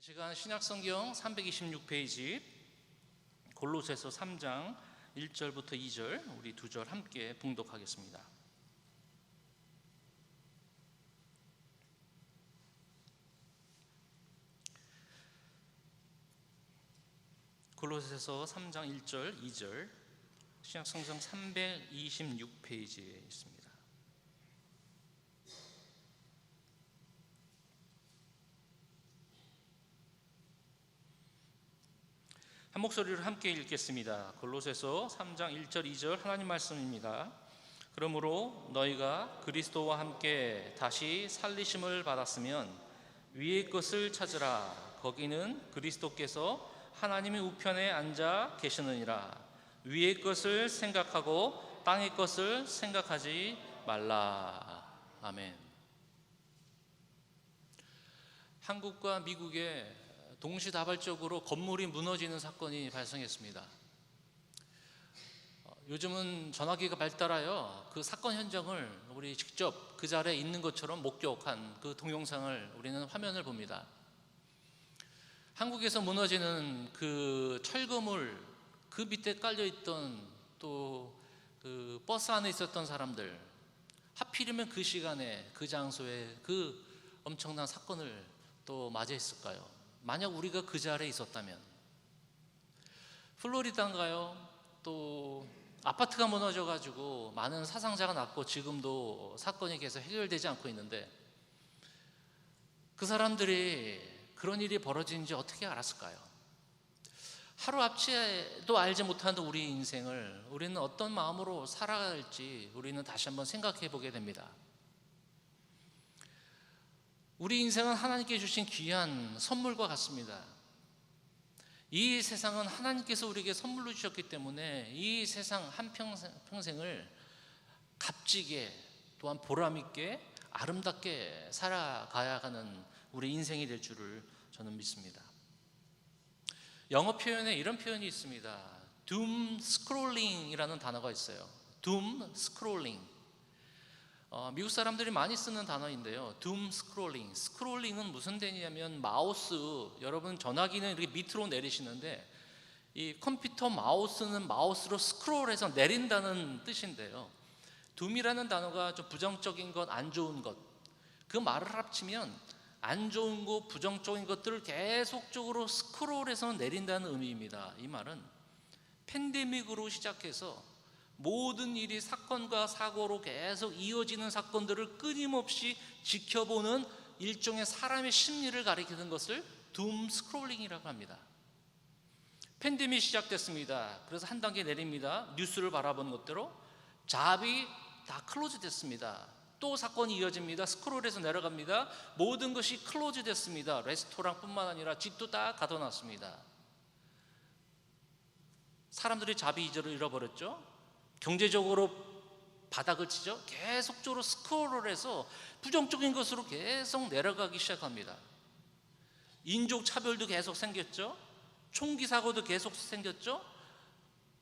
시간 신약성경 326페이지 골로새서 3장 1절부터 2절 우리 두 절 함께 봉독하겠습니다. 골로새서 3장 1절 2절 신약성경 326페이지에 있습니다. 한 목소리로 함께 읽겠습니다. 골로새서 3장 1절 2절 하나님 말씀입니다. 그러므로 너희가 그리스도와 함께 다시 살리심을 받았으면 위의 것을 찾으라. 거기는 그리스도께서 하나님의 우편에 앉아 계시느니라. 위의 것을 생각하고 땅의 것을 생각하지 말라. 아멘. 한국과 미국의 동시다발적으로 건물이 무너지는 사건이 발생했습니다. 요즘은 전화기가 발달하여 그 사건 현장을 우리 직접 그 자리에 있는 것처럼 목격한 그 동영상을 우리는 화면을 봅니다. 한국에서 무너지는 그 철거물 그 밑에 깔려있던 또 그 버스 안에 있었던 사람들, 하필이면 그 시간에 그 장소에 그 엄청난 사건을 또 맞이했을까요? 만약 우리가 그 자리에 있었다면, 플로리다인가요? 또 아파트가 무너져가지고 많은 사상자가 났고 지금도 사건이 계속 해결되지 않고 있는데, 그 사람들이 그런 일이 벌어진지 어떻게 알았을까요? 하루 앞치도 알지 못하는 우리 인생을 우리는 어떤 마음으로 살아가야 할지 우리는 다시 한번 생각해 보게 됩니다. 우리 인생은 하나님께 주신 귀한 선물과 같습니다. 이 세상은 하나님께서 우리에게 선물로 주셨기 때문에 이 세상 한평생을 값지게 또한 보람있게 아름답게 살아가야 하는 우리 인생이 될 줄을 저는 믿습니다. 영어 표현에 이런 표현이 있습니다. doom scrolling이라는 단어가 있어요. doom scrolling. 미국 사람들이 많이 쓰는 단어인데요. doom scrolling. 스크롤링은 무슨 뜻이냐면 마우스, 여러분 전화기는 이렇게 밑으로 내리시는데 이 컴퓨터 마우스는 마우스로 스크롤해서 내린다는 뜻인데요. doom이라는 단어가 좀 부정적인 것, 안 좋은 것, 그 말을 합치면 안 좋은 것, 부정적인 것들을 계속적으로 스크롤해서 내린다는 의미입니다. 이 말은 팬데믹으로 시작해서 모든 일이 사건과 사고로 계속 이어지는 사건들을 끊임없이 지켜보는 일종의 사람의 심리를 가리키는 것을 둠 스크롤링이라고 합니다. 팬데믹이 시작됐습니다. 그래서 한 단계 내립니다. 뉴스를 바라보는 것대로 잡이 다 클로즈 됐습니다. 또 사건이 이어집니다. 스크롤해서 내려갑니다. 모든 것이 클로즈 됐습니다. 레스토랑뿐만 아니라 집도 다 가둬놨습니다. 사람들이 자비이절을 잃어버렸죠. 경제적으로 바닥을 치죠. 계속적으로 스크롤을 해서 부정적인 것으로 계속 내려가기 시작합니다. 인종 차별도 계속 생겼죠. 총기 사고도 계속 생겼죠.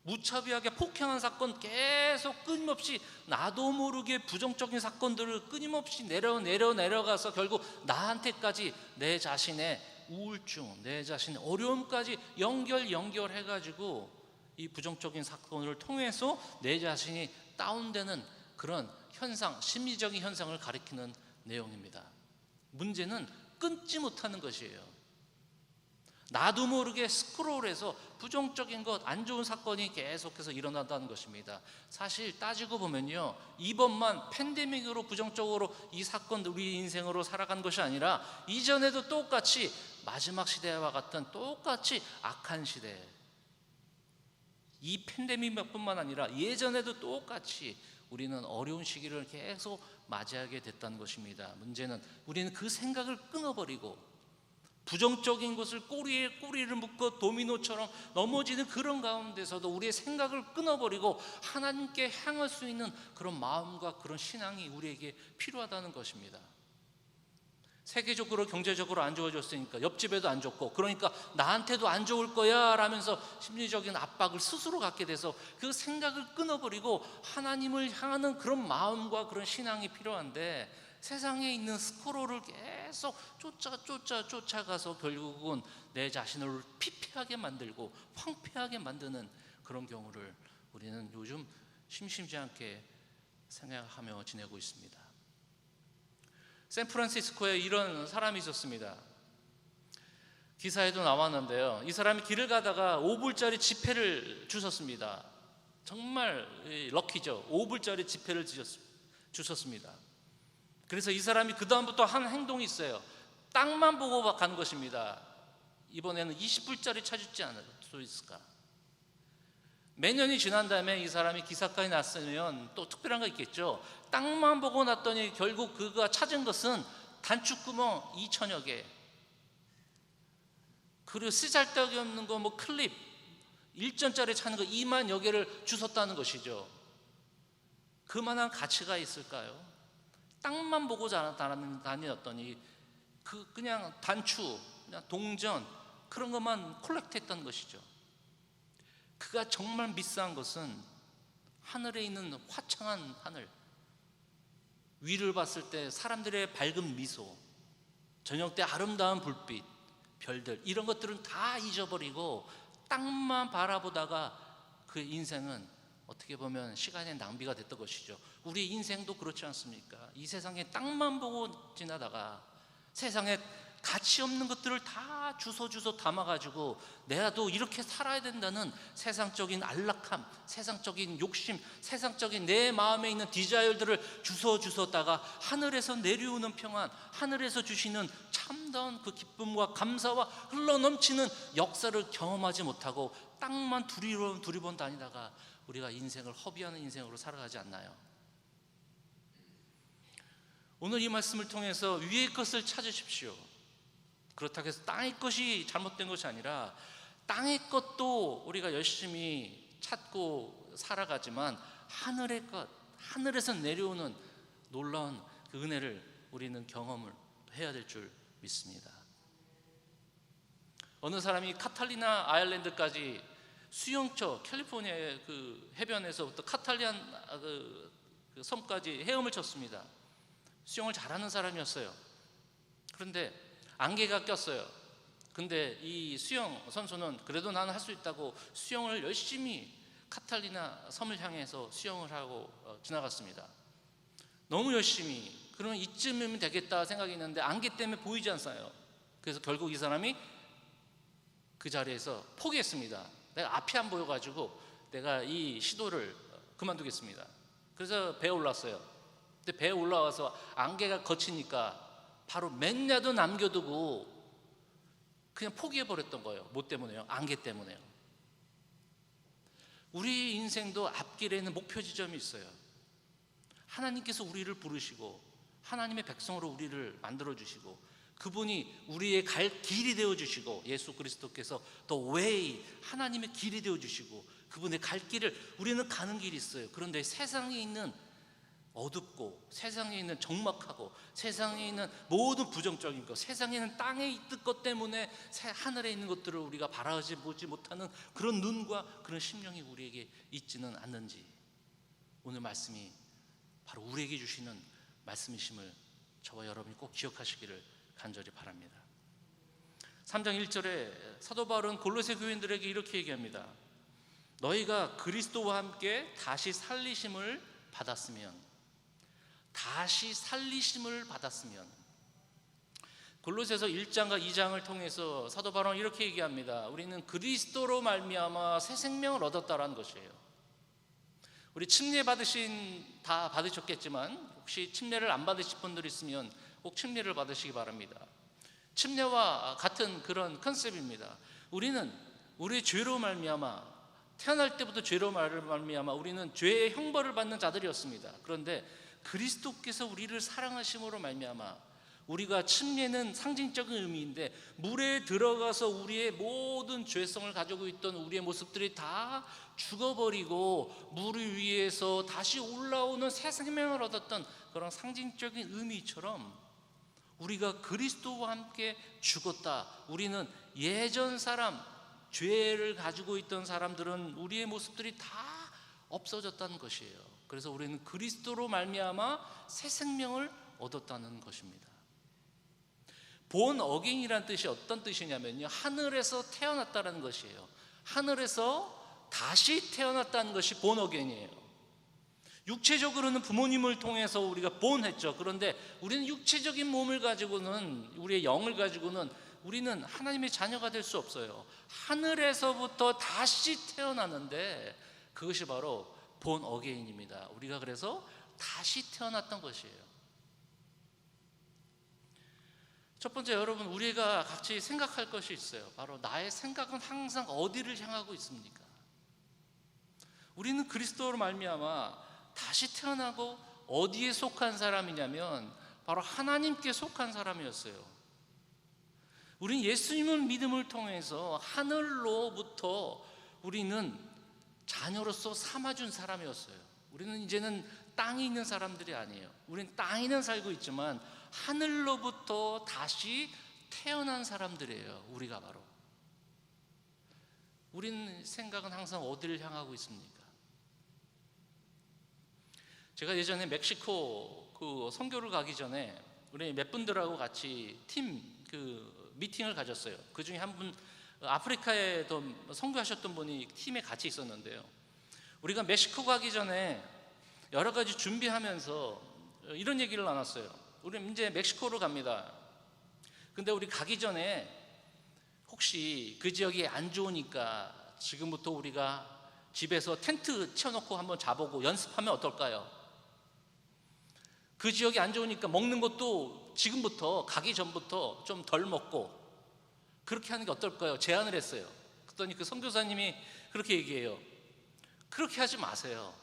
무차별하게 폭행한 사건 계속 끊임없이 나도 모르게 부정적인 사건들을 끊임없이 내려가서 결국 나한테까지 내 자신의 우울증, 내 자신의 어려움까지 연결해가지고 이 부정적인 사건을 통해서 내 자신이 다운되는 그런 현상, 심리적인 현상을 가리키는 내용입니다. 문제는 끊지 못하는 것이에요. 나도 모르게 스크롤해서 부정적인 것, 안 좋은 사건이 계속해서 일어난다는 것입니다. 사실 따지고 보면요, 이번만 팬데믹으로 부정적으로 이 사건들 우리 인생으로 살아간 것이 아니라 이전에도 똑같이 마지막 시대와 같은 똑같이 악한 시대, 이 팬데믹뿐만 아니라 예전에도 똑같이 우리는 어려운 시기를 계속 맞이하게 됐다는 것입니다. 문제는 우리는 그 생각을 끊어버리고 부정적인 것을 꼬리에 꼬리를 묶어 도미노처럼 넘어지는 그런 가운데서도 우리의 생각을 끊어버리고 하나님께 향할 수 있는 그런 마음과 그런 신앙이 우리에게 필요하다는 것입니다. 세계적으로 경제적으로 안 좋아졌으니까 옆집에도 안 좋고, 그러니까 나한테도 안 좋을 거야 라면서 심리적인 압박을 스스로 갖게 돼서 그 생각을 끊어버리고 하나님을 향하는 그런 마음과 그런 신앙이 필요한데, 세상에 있는 스크롤을 계속 쫓아가서 결국은 내 자신을 피폐하게 만들고 황폐하게 만드는 그런 경우를 우리는 요즘 심심치 않게 생각하며 지내고 있습니다. 샌프란시스코에 이런 사람이 있었습니다. 기사에도 나왔는데요, 이 사람이 길을 가다가 5불짜리 지폐를 주셨습니다. 정말 럭키죠. 5불짜리 지폐를 주셨습니다. 그래서 이 사람이 그 다음부터 한 행동이 있어요. 땅만 보고 가는 것입니다. 이번에는 20불짜리 찾을지 않을 수 있을까? 몇 년이 지난 다음에 이 사람이 기사까지 났으면 또 특별한 거 있겠죠. 땅만 보고 났더니 결국 그가 찾은 것은 단축구멍 2천여 개, 그리고 쓰잘데기 없는 거 뭐 클립 1전짜리 찾는 거 2만여 개를 주웠다는 것이죠. 그만한 가치가 있을까요? 땅만 보고 다녔더니 그냥 단추, 그냥 동전 그런 것만 콜렉트했던 것이죠. 그가 정말 미스한 것은 하늘에 있는 화창한 하늘, 위를 봤을 때 사람들의 밝은 미소, 저녁 때 아름다운 불빛, 별들, 이런 것들은 다 잊어버리고 땅만 바라보다가 그 인생은 어떻게 보면 시간의 낭비가 됐던 것이죠. 우리 인생도 그렇지 않습니까? 이 세상에 땅만 보고 지나다가 세상에 가치 없는 것들을 다 주워 담아가지고 내가도 이렇게 살아야 된다는 세상적인 안락함, 세상적인 욕심, 세상적인 내 마음에 있는 디자이어들을 주워다가 하늘에서 내려오는 평안, 하늘에서 주시는 참다운 그 기쁨과 감사와 흘러넘치는 역사를 경험하지 못하고 땅만 두리번 다니다가 우리가 인생을 허비하는 인생으로 살아가지 않나요? 오늘 이 말씀을 통해서 위의 것을 찾으십시오. 그렇다고 해서 땅의 것이 잘못된 것이 아니라 땅의 것도 우리가 열심히 찾고 살아가지만 하늘의 것, 하늘에서 내려오는 놀라운 그 은혜를 우리는 경험을 해야 될 줄 믿습니다. 어느 사람이 카탈리나 아일랜드까지 수영처, 캘리포니아의 그 해변에서부터 카탈리안 그 섬까지 헤엄을 쳤습니다. 수영을 잘하는 사람이었어요. 그런데 안개가 꼈어요. 근데 이 수영 선수는 그래도 나는 할 수 있다고 수영을 열심히 카탈리나 섬을 향해서 수영을 하고 지나갔습니다. 너무 열심히. 그러면 이쯤이면 되겠다 생각했는데 안개 때문에 보이지 않아요. 그래서 결국 이 사람이 그 자리에서 포기했습니다. 내가 앞이 안 보여가지고 내가 이 시도를 그만두겠습니다. 그래서 배에 올랐어요. 근데 배에 올라와서 안개가 거치니까 바로 몇 야도 남겨두고 그냥 포기해버렸던 거예요. 뭐 때문에요? 안개 때문에요. 우리 인생도 앞길에는 목표 지점이 있어요. 하나님께서 우리를 부르시고 하나님의 백성으로 우리를 만들어주시고 그분이 우리의 갈 길이 되어주시고 예수 그리스도께서 The Way, 하나님의 길이 되어주시고 그분의 갈 길을 우리는 가는 길이 있어요. 그런데 세상에 있는 어둡고 세상에 있는 적막하고 세상에 있는 모든 부정적인 것, 세상에 있는 땅에 있는 것 때문에 하늘에 있는 것들을 우리가 바라보지 못하는 그런 눈과 그런 심령이 우리에게 있지는 않는지 오늘 말씀이 바로 우리에게 주시는 말씀이심을 저와 여러분이 꼭 기억하시기를 간절히 바랍니다. 3장 1절에 사도 바울은 골로새 교인들에게 이렇게 얘기합니다. 너희가 그리스도와 함께 다시 살리심을 받았으면 골로새서 1장과 2장을 통해서 사도 바울은 이렇게 얘기합니다. 우리는 그리스도로 말미암아 새 생명을 얻었다라는 것이에요. 우리 침례 다 받으셨겠지만 혹시 침례를 안 받으실 분들 있으면 꼭 침례를 받으시기 바랍니다. 침례와 같은 그런 컨셉입니다. 우리는 우리의 죄로 말미암아 태어날 때부터 죄로 말미암아 우리는 죄의 형벌을 받는 자들이었습니다. 그런데 그리스도께서 우리를 사랑하심으로 말미암아 우리가 침례는 상징적인 의미인데 물에 들어가서 우리의 모든 죄성을 가지고 있던 우리의 모습들이 다 죽어버리고 물 위에서 다시 올라오는 새 생명을 얻었던 그런 상징적인 의미처럼 우리가 그리스도와 함께 죽었다. 우리는 예전 사람, 죄를 가지고 있던 사람들은 우리의 모습들이 다 없어졌다는 것이에요. 그래서 우리는 그리스도로 말미암아 새 생명을 얻었다는 것입니다. 본 어게인이라는 뜻이 어떤 뜻이냐면요, 하늘에서 태어났다는 것이에요. 하늘에서 다시 태어났다는 것이 본 어게인이에요. 육체적으로는 부모님을 통해서 우리가 본했죠. 그런데 우리는 육체적인 몸을 가지고는, 우리의 영을 가지고는 우리는 하나님의 자녀가 될 수 없어요. 하늘에서부터 다시 태어났는데 그것이 바로 본 어게인입니다. 우리가 그래서 다시 태어났던 것이에요. 첫 번째, 여러분, 우리가 같이 생각할 것이 있어요. 바로 나의 생각은 항상 어디를 향하고 있습니까? 우리는 그리스도로 말미암아 다시 태어나고 어디에 속한 사람이냐면 바로 하나님께 속한 사람이었어요. 우리는 예수님을 믿음을 통해서 하늘로부터 우리는 자녀로서 삼아준 사람이었어요. 우리는 이제는 땅에 있는 사람들이 아니에요. 우리는 땅에는 살고 있지만 하늘로부터 다시 태어난 사람들이에요. 우리가 바로. 우리는 생각은 항상 어디를 향하고 있습니까? 제가 예전에 멕시코 선교를 가기 전에 우리 몇 분들하고 같이 팀 미팅을 가졌어요. 그 중에 한 분, 아프리카에도 선교하셨던 분이 팀에 같이 있었는데요. 우리가 멕시코 가기 전에 여러 가지 준비하면서 이런 얘기를 나눴어요. 우리 이제 멕시코로 갑니다. 근데 우리 가기 전에 혹시 그 지역이 안 좋으니까 지금부터 우리가 집에서 텐트 쳐놓고 한번 자보고 연습하면 어떨까요? 그 지역이 안 좋으니까 먹는 것도 지금부터, 가기 전부터 좀 덜 먹고 그렇게 하는 게 어떨까요? 제안을 했어요. 그랬더니 그 선교사님이 그렇게 얘기해요. 그렇게 하지 마세요.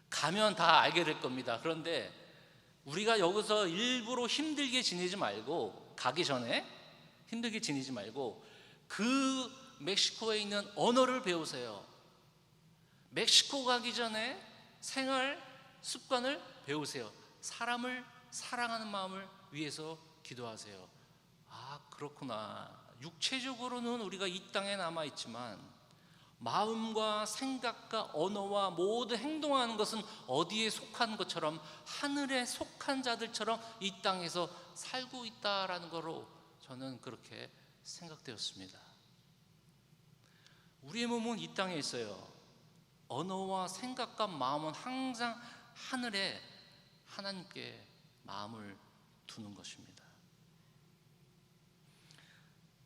가면 다 알게 될 겁니다. 그런데 우리가 여기서 일부러 힘들게 지내지 말고, 가기 전에 힘들게 지내지 말고 그 멕시코에 있는 언어를 배우세요. 멕시코 가기 전에 생활 습관을 배우세요. 사람을 사랑하는 마음을 위해서 기도하세요. 아, 그렇구나. 육체적으로는 우리가 이 땅에 남아있지만 마음과 생각과 언어와 모두 행동하는 것은 어디에 속한 것처럼, 하늘에 속한 자들처럼 이 땅에서 살고 있다라는 거로 저는 그렇게 생각되었습니다. 우리의 몸은 이 땅에 있어요. 언어와 생각과 마음은 항상 하늘에 하나님께 마음을 두는 것입니다.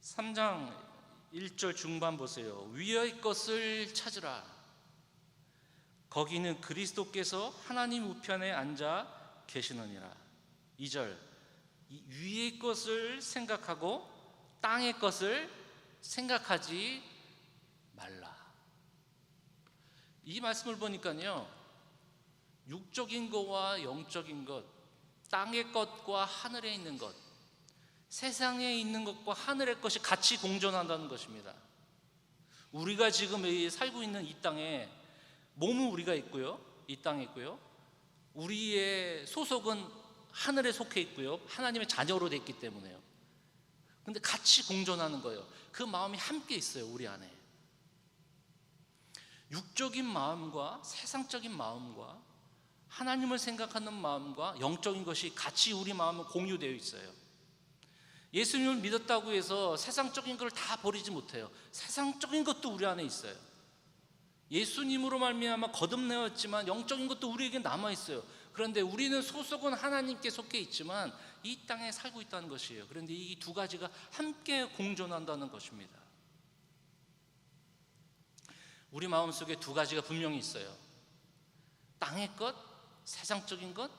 3장 1절 중반 보세요. 위의 것을 찾으라. 거기는 그리스도께서 하나님 우편에 앉아 계시느니라. 2절, 위의 것을 생각하고 땅의 것을 생각하지 말라. 이 말씀을 보니까요, 육적인 것과 영적인 것, 땅의 것과 하늘에 있는 것, 세상에 있는 것과 하늘의 것이 같이 공존한다는 것입니다. 우리가 지금 살고 있는 이 땅에 몸은 우리가 있고요, 이 땅에 있고요, 우리의 소속은 하늘에 속해 있고요, 하나님의 자녀로 되어 있기 때문에요. 근데 같이 공존하는 거예요. 그 마음이 함께 있어요, 우리 안에. 육적인 마음과 세상적인 마음과 하나님을 생각하는 마음과 영적인 것이 같이 우리 마음에 공유되어 있어요. 예수님을 믿었다고 해서 세상적인 걸 다 버리지 못해요. 세상적인 것도 우리 안에 있어요. 예수님으로 말미암아 거듭내었지만 영적인 것도 우리에게 남아 있어요. 그런데 우리는 소속은 하나님께 속해 있지만 이 땅에 살고 있다는 것이에요. 그런데 이 두 가지가 함께 공존한다는 것입니다. 우리 마음속에 두 가지가 분명히 있어요. 땅의 것, 세상적인 것,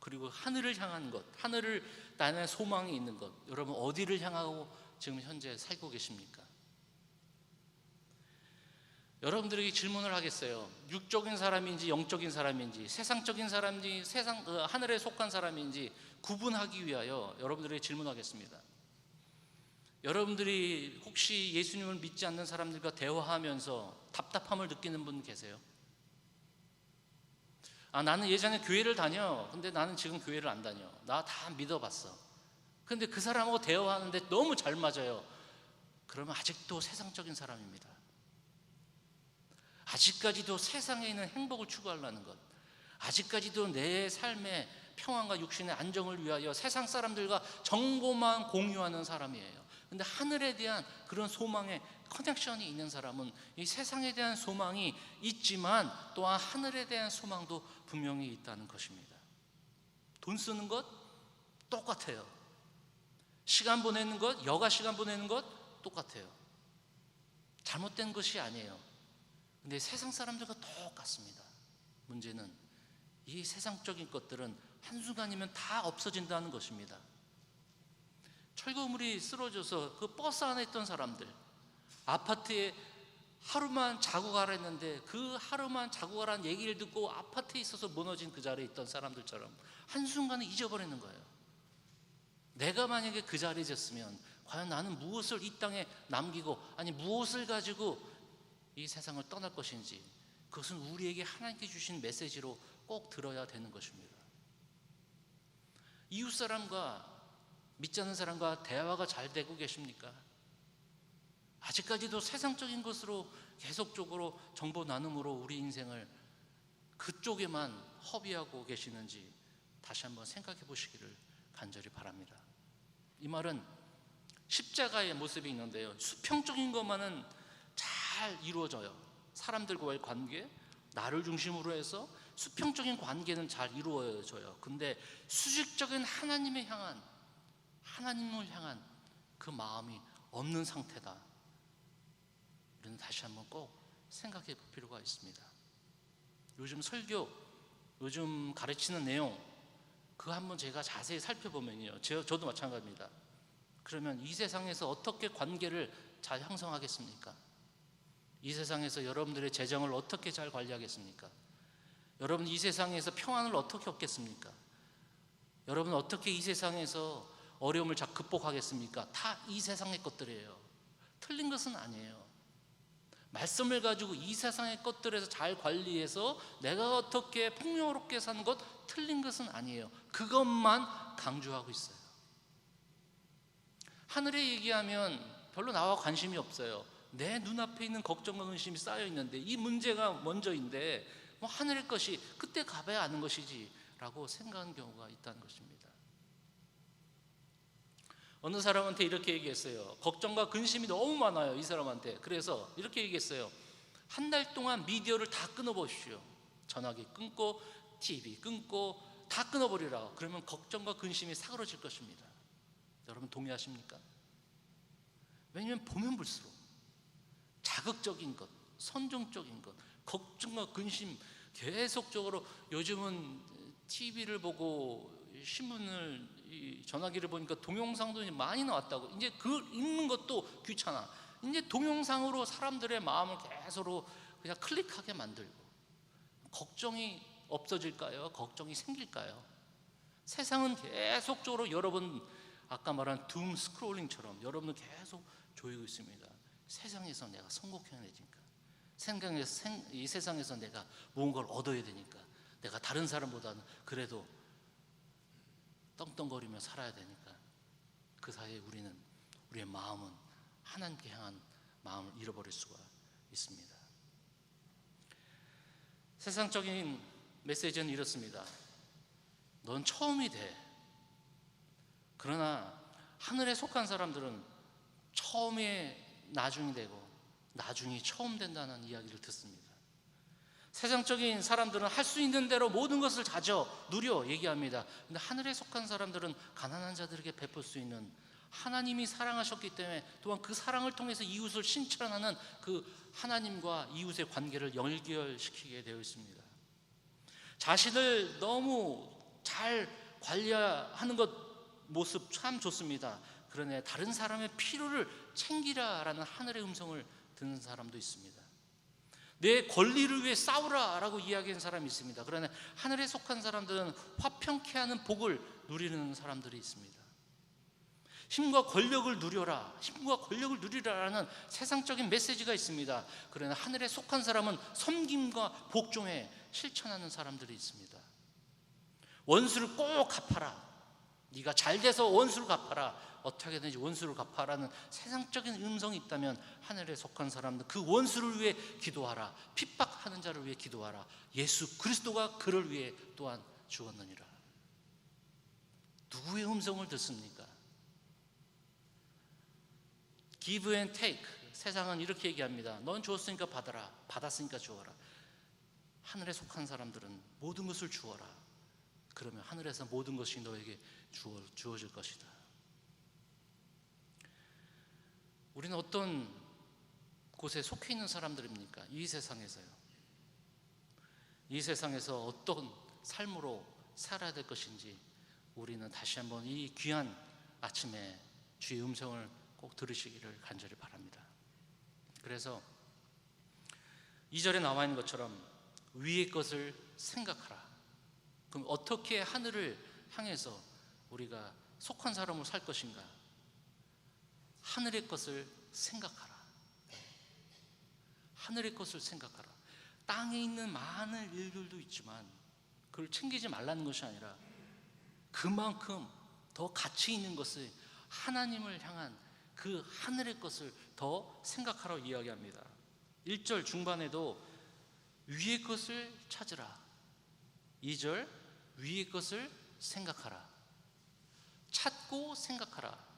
그리고 하늘을 향한 것, 하늘을 나는 소망이 있는 것. 여러분, 어디를 향하고 지금 현재 살고 계십니까? 여러분들에게 질문을 하겠어요. 육적인 사람인지 영적인 사람인지, 세상적인 사람인지, 하늘에 속한 사람인지 구분하기 위하여 여러분들에게 질문하겠습니다. 여러분들이 혹시 예수님을 믿지 않는 사람들과 대화하면서 답답함을 느끼는 분 계세요? 아, 나는 예전에 교회를 다녀. 근데 나는 지금 교회를 안 다녀. 나 다 믿어봤어. 근데 그 사람하고 대화하는데 너무 잘 맞아요. 그러면 아직도 세상적인 사람입니다. 아직까지도 세상에 있는 행복을 추구하려는 것, 아직까지도 내 삶에 평안과 육신의 안정을 위하여 세상 사람들과 정보만 공유하는 사람이에요. 근데 하늘에 대한 그런 소망의 커넥션이 있는 사람은 이 세상에 대한 소망이 있지만 또한 하늘에 대한 소망도 분명히 있다는 것입니다. 돈 쓰는 것 똑같아요. 시간 보내는 것, 여가 시간 보내는 것 똑같아요. 잘못된 것이 아니에요. 근데 세상 사람들과 똑같습니다. 문제는 이 세상적인 것들은 한순간이면 다 없어진다는 것입니다. 철거물이 쓰러져서 그 버스 안에 있던 사람들, 아파트에 하루만 자고 가라 했는데 그 하루만 자고 가라는 얘기를 듣고 아파트에 있어서 무너진 그 자리에 있던 사람들처럼 한순간에 잊어버리는 거예요. 내가 만약에 그 자리에 있었으면 과연 나는 무엇을 이 땅에 남기고, 아니 무엇을 가지고 이 세상을 떠날 것인지, 그것은 우리에게 하나님께 주신 메시지로 꼭 들어야 되는 것입니다. 이웃 사람과, 믿지 않는 사람과 대화가 잘 되고 계십니까? 아직까지도 세상적인 것으로 계속적으로 정보 나눔으로 우리 인생을 그쪽에만 허비하고 계시는지 다시 한번 생각해 보시기를 간절히 바랍니다. 이 말은 십자가의 모습이 있는데요, 수평적인 것만은 잘 이루어져요. 사람들과의 관계, 나를 중심으로 해서 수평적인 관계는 잘 이루어져요. 근데 수직적인 하나님을 향한 그 마음이 없는 상태다. 우리는 다시 한번 꼭 생각해 볼 필요가 있습니다. 요즘 설교, 요즘 가르치는 내용, 그거 한번 제가 자세히 살펴보면요, 저도 마찬가지입니다. 그러면 이 세상에서 어떻게 관계를 잘 형성하겠습니까? 이 세상에서 여러분들의 재정을 어떻게 잘 관리하겠습니까? 여러분 이 세상에서 평안을 어떻게 얻겠습니까? 여러분 어떻게 이 세상에서 어려움을 잘 극복하겠습니까? 다 이 세상의 것들이에요. 틀린 것은 아니에요. 말씀을 가지고 이 세상의 것들에서 잘 관리해서 내가 어떻게 풍요롭게 사는 것, 틀린 것은 아니에요. 그것만 강조하고 있어요. 하늘에 얘기하면 별로 나와 관심이 없어요. 내 눈앞에 있는 걱정과 근심이 쌓여 있는데 이 문제가 먼저인데 뭐 하늘의 것이 그때 가봐야 아는 것이지 라고 생각하는 경우가 있다는 것입니다. 어느 사람한테 이렇게 얘기했어요. 걱정과 근심이 너무 많아요, 이 사람한테. 그래서 이렇게 얘기했어요. 한 달 동안 미디어를 다 끊어보십시오. 전화기 끊고 TV 끊고 다 끊어버리라. 그러면 걱정과 근심이 사그러질 것입니다. 여러분 동의하십니까? 왜냐하면 보면 볼수록 자극적인 것, 선정적인 것, 걱정과 근심 계속적으로, 요즘은 TV를 보고 신문을, 전화기를 보니까 동영상도 많이 나왔다고. 이제 그 읽는 것도 귀찮아. 이제 동영상으로 사람들의 마음을 계속 그냥 클릭하게 만들고. 걱정이 없어질까요? 걱정이 생길까요? 세상은 계속적으로 여러분 아까 말한 둠 스크롤링처럼 여러분은 계속 조이고 있습니다. 세상에서 내가 성공해야 되니까, 이 세상에서 내가 무언가를 얻어야 되니까, 내가 다른 사람보다는 그래도 떵떵거리며 살아야 되니까, 그 사이에 우리의 마음은 하나님께 향한 마음을 잃어버릴 수가 있습니다. 세상적인 메시지는 이렇습니다. 넌 처음이 돼. 그러나 하늘에 속한 사람들은 처음이 나중이 되고 나중이 처음 된다는 이야기를 듣습니다. 세상적인 사람들은 할 수 있는 대로 모든 것을 가져 누려 얘기합니다. 근데 하늘에 속한 사람들은 가난한 자들에게 베풀 수 있는, 하나님이 사랑하셨기 때문에 또한 그 사랑을 통해서 이웃을 신천하는 그 하나님과 이웃의 관계를 연결시키게 되어 있습니다. 자신을 너무 잘 관리하는 것 모습 참 좋습니다. 그러나 다른 사람의 필요를 챙기라라는 하늘의 음성을 듣는 사람도 있습니다. 내 권리를 위해 싸우라라고 이야기하는 사람이 있습니다. 그러나 하늘에 속한 사람들은 화평케 하는 복을 누리는 사람들이 있습니다. 힘과 권력을 누려라, 힘과 권력을 누리라라는 세상적인 메시지가 있습니다. 그러나 하늘에 속한 사람은 섬김과 복종에 실천하는 사람들이 있습니다. 원수를 꼭 갚아라, 네가 잘 돼서 원수를 갚아라, 어떻게 하든지 원수를 갚아라는 세상적인 음성이 있다면 하늘에 속한 사람들, 그 원수를 위해 기도하라, 핍박하는 자를 위해 기도하라, 예수 그리스도가 그를 위해 또한 죽었느니라. 누구의 음성을 듣습니까? Give and take. 세상은 이렇게 얘기합니다. 넌 주었으니까 받아라. 받았으니까 주어라. 하늘에 속한 사람들은 모든 것을 주어라. 그러면 하늘에서 모든 것이 너에게 주어질 것이다. 우리는 어떤 곳에 속해 있는 사람들입니까? 이 세상에서요. 이 세상에서 어떤 삶으로 살아야 될 것인지 우리는 다시 한번 이 귀한 아침에 주의 음성을 꼭 들으시기를 간절히 바랍니다. 그래서 2절에 나와 있는 것처럼 위의 것을 생각하라. 그럼 어떻게 하늘을 향해서 우리가 속한 사람으로 살 것인가? 하늘의 것을 생각하라. 하늘의 것을 생각하라. 땅에 있는 많은 일들도 있지만 그걸 챙기지 말라는 것이 아니라 그만큼 더 가치 있는 것을 하나님을 향한 그 하늘의 것을 더 생각하라고 이야기합니다. 1절 중반에도 위의 것을 찾으라. 2절 위의 것을 생각하라. 찾고 생각하라.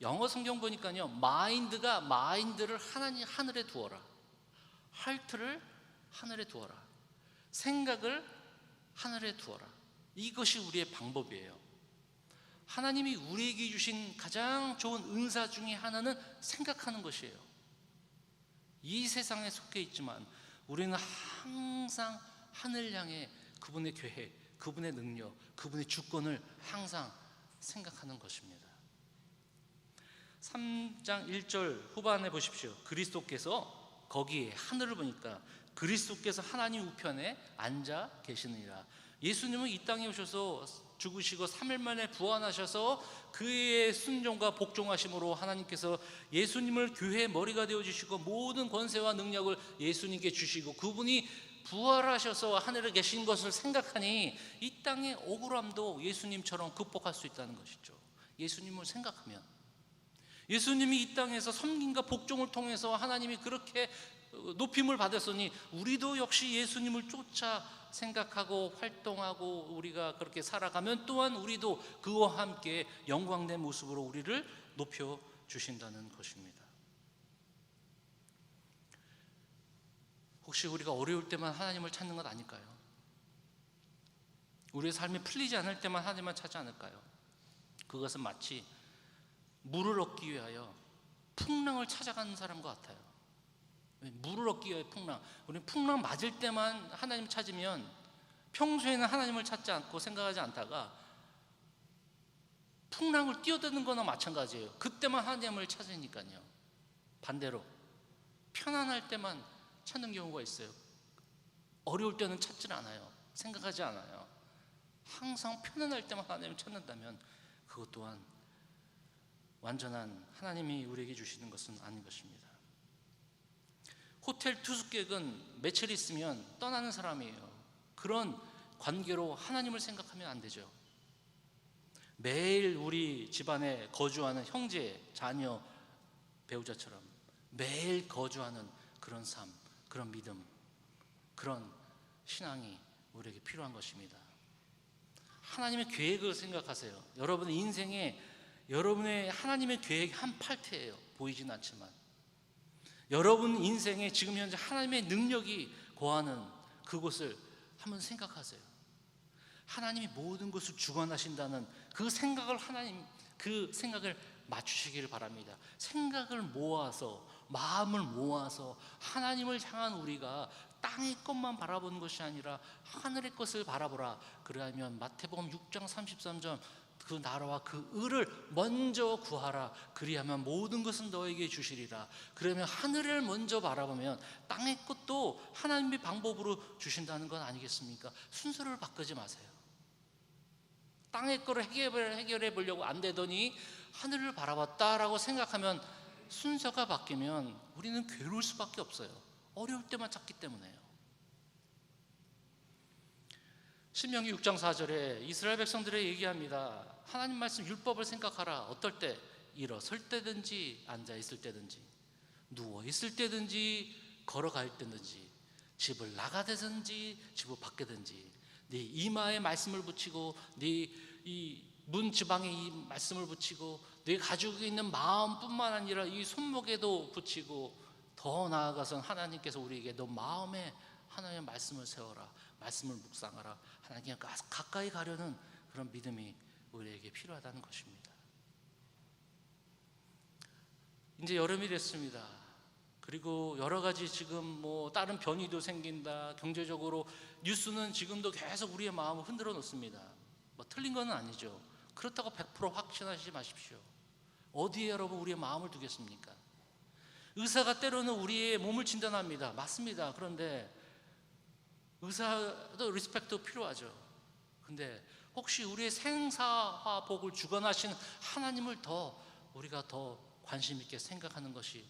영어 성경 보니까요, 마인드를 하늘에 두어라. 하트를 하늘에 두어라. 생각을 하늘에 두어라. 이것이 우리의 방법이에요. 하나님이 우리에게 주신 가장 좋은 은사 중에 하나는 생각하는 것이에요. 이 세상에 속해 있지만 우리는 항상 하늘 향해 그분의 계획, 그분의 능력, 그분의 주권을 항상 생각하는 것입니다. 3장 1절 후반에 보십시오. 그리스도께서, 거기에 하늘을 보니까 그리스도께서 하나님 우편에 앉아 계시느니라. 예수님은 이 땅에 오셔서 죽으시고 3일 만에 부활하셔서 그의 순종과 복종하심으로 하나님께서 예수님을 교회의 머리가 되어주시고 모든 권세와 능력을 예수님께 주시고 그분이 부활하셔서 하늘에 계신 것을 생각하니 이 땅의 억울함도 예수님처럼 극복할 수 있다는 것이죠. 예수님을 생각하면, 예수님이 이 땅에서 섬김과 복종을 통해서 하나님이 그렇게 높임을 받았으니 우리도 역시 예수님을 쫓아 생각하고 활동하고 우리가 그렇게 살아가면 또한 우리도 그와 함께 영광된 모습으로 우리를 높여 주신다는 것입니다. 혹시 우리가 어려울 때만 하나님을 찾는 것 아닐까요? 우리의 삶이 풀리지 않을 때만 하나님을 찾지 않을까요? 그것은 마치 물을 얻기 위하여 풍랑을 찾아가는 사람과 같아요. 물을 얻기 위해 풍랑. 우리는 풍랑 맞을 때만 하나님 찾으면 평소에는 하나님을 찾지 않고 생각하지 않다가 풍랑을 뛰어드는 거나 마찬가지예요. 그때만 하나님을 찾으니까요. 반대로 편안할 때만 찾는 경우가 있어요. 어려울 때는 찾질 않아요. 생각하지 않아요. 항상 편안할 때만 하나님을 찾는다면 그것 또한 완전한 하나님이 우리에게 주시는 것은 아닌 것입니다. 호텔 투숙객은 며칠 있으면 떠나는 사람이에요. 그런 관계로 하나님을 생각하면 안 되죠. 매일 우리 집안에 거주하는 형제, 자녀, 배우자처럼 매일 거주하는 그런 삶, 그런 믿음, 그런 신앙이 우리에게 필요한 것입니다. 하나님의 계획을 생각하세요. 여러분의 인생에 여러분의 하나님의 계획이 한 팔트예요. 보이진 않지만 여러분 인생에 지금 현재 하나님의 능력이 거하는 그곳을 한번 생각하세요. 하나님이 모든 것을 주관하신다는 그 생각을 그 생각을 맞추시기를 바랍니다. 생각을 모아서, 마음을 모아서 하나님을 향한 우리가 땅의 것만 바라보는 것이 아니라 하늘의 것을 바라보라. 그러면 마태복음 6장 33절 그 나라와 그 의를 먼저 구하라. 그리하면 모든 것은 너에게 주시리라. 그러면 하늘을 먼저 바라보면 땅의 것도 하나님의 방법으로 주신다는 건 아니겠습니까? 순서를 바꾸지 마세요. 땅의 거를 해결해 보려고 안 되더니 하늘을 바라봤다라고 생각하면 순서가 바뀌면 우리는 괴로울 수밖에 없어요. 어려울 때만 찾기 때문에요. 신명기 6장 4절에 이스라엘 백성들에게 얘기합니다. 하나님 말씀 율법을 생각하라. 어떨 때? 일어설 때든지 앉아 있을 때든지 누워 있을 때든지 걸어갈 때든지 집을 나가든지 집을 밖에든지 네 이마에 말씀을 붙이고 네 이 문 지방에 이 말씀을 붙이고 네 가지고 있는 마음뿐만 아니라 이 손목에도 붙이고 더 나아가선 하나님께서 우리에게 너 마음에 하나님의 말씀을 세워라, 말씀을 묵상하라, 하나님께 가까이 가려는 그런 믿음이 우리에게 필요하다는 것입니다. 이제 여름이 됐습니다. 그리고 여러 가지 지금 뭐 다른 변이도 생긴다, 경제적으로 뉴스는 지금도 계속 우리의 마음을 흔들어 놓습니다. 뭐 틀린 건 아니죠. 그렇다고 100% 확신하지 마십시오. 어디에 여러분 우리의 마음을 두겠습니까? 의사가 때로는 우리의 몸을 진단합니다. 맞습니다. 그런데 의사도 리스펙트 필요하죠. 근데 혹시 우리의 생사화복을 주관하신 하나님을 우리가 더 관심 있게 생각하는 것이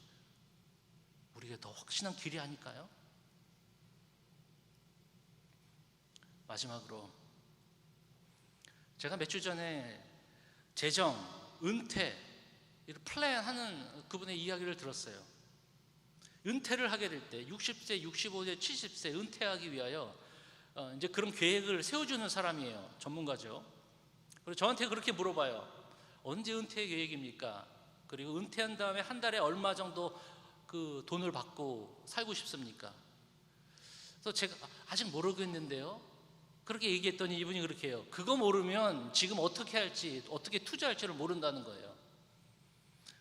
우리에게 더 확신한 길이 아닐까요? 마지막으로 제가 몇 주 전에 재정, 은퇴 이런 플랜하는 그분의 이야기를 들었어요. 은퇴를 하게 될 때 60세, 65세, 70세 은퇴하기 위하여 이제 그런 계획을 세워주는 사람이에요. 전문가죠. 그리고 저한테 그렇게 물어봐요. 언제 은퇴 계획입니까? 그리고 은퇴한 다음에 한 달에 얼마 정도 그 돈을 받고 살고 싶습니까? 그래서 제가 아직 모르겠는데요. 그렇게 얘기했더니 이분이 그렇게 해요. 그거 모르면 지금 어떻게 할지, 어떻게 투자할지를 모른다는 거예요.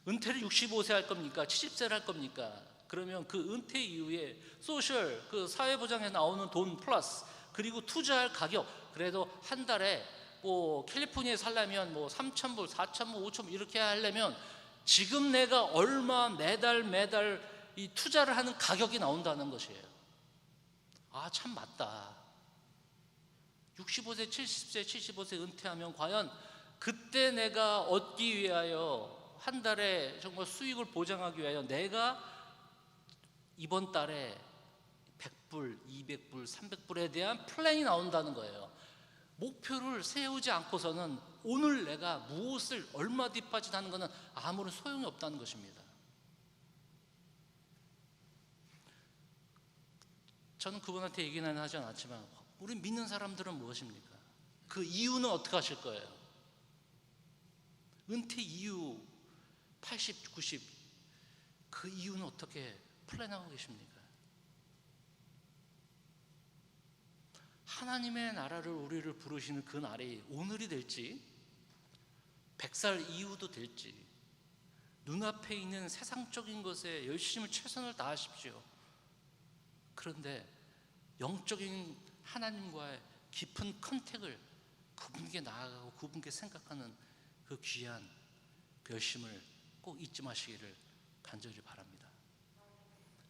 은퇴를 65세 할 겁니까? 70세를 할 겁니까? 그러면 그 은퇴 이후에 소셜, 그 사회보장에 나오는 돈 플러스 그리고 투자할 가격, 그래도 한 달에 뭐 캘리포니아에 살려면 뭐 3,000불, 4,000불, 5,000불 이렇게 하려면 지금 내가 얼마 매달 이 투자를 하는 가격이 나온다는 것이에요. 아, 참 맞다. 65세, 70세, 75세 은퇴하면 과연 그때 내가 얻기 위하여 한 달에 정말 수익을 보장하기 위하여 내가 이번 달에 100불, 200불, 300불에 대한 플랜이 나온다는 거예요. 목표를 세우지 않고서는 오늘 내가 무엇을 얼마 뒷받침하는 것은 아무런 소용이 없다는 것입니다. 저는 그분한테 얘기는 하지 않았지만 우리 믿는 사람들은 무엇입니까? 그 이유는 어떻게 하실 거예요? 은퇴 이후 80, 90 그 이유는 어떻게 플랜하고 계십니까? 하나님의 나라를 우리를 부르시는 그 날이 오늘이 될지 100살 이후도 될지 눈앞에 있는 세상적인 것에 열심히 최선을 다하십시오. 그런데 영적인 하나님과의 깊은 컨택을 그분께 나아가고 그분께 생각하는 그 귀한 그 열심을 꼭 잊지 마시기를 간절히 바랍니다.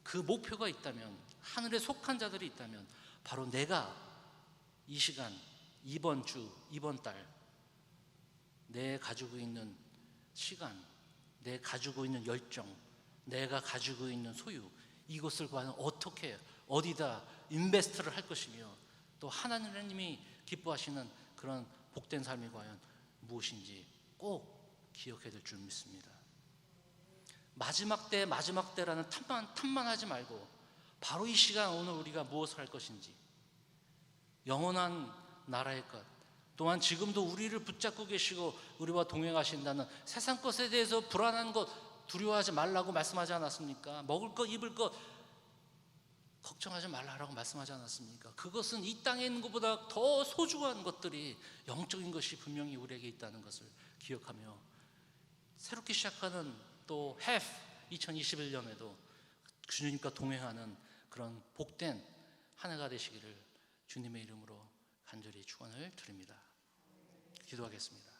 그 목표가 있다면, 하늘에 속한 자들이 있다면 바로 내가 이 시간, 이번 주, 이번 달 내 가지고 있는 시간, 내 가지고 있는 열정, 내가 가지고 있는 소유, 이것을 과연 어떻게 어디다 인베스트를 할 것이며 또 하나님이 기뻐하시는 그런 복된 삶이 과연 무엇인지 꼭 기억해야 될 줄 믿습니다. 마지막 때라는 탐만 하지 말고 바로 이 시간 오늘 우리가 무엇을 할 것인지, 영원한 나라의 것, 또한 지금도 우리를 붙잡고 계시고 우리와 동행하신다는 세상 것에 대해서 불안한 것 두려워하지 말라고 말씀하지 않았습니까? 먹을 것, 입을 것 걱정하지 말라고 말씀하지 않았습니까? 그것은 이 땅에 있는 것보다 더 소중한 것들이, 영적인 것이 분명히 우리에게 있다는 것을 기억하며 새롭게 시작하는 또 HEF 2021년에도 주님과 동행하는 그런 복된 한 해가 되시기를 주님의 이름으로 간절히 축원을 드립니다. 기도하겠습니다.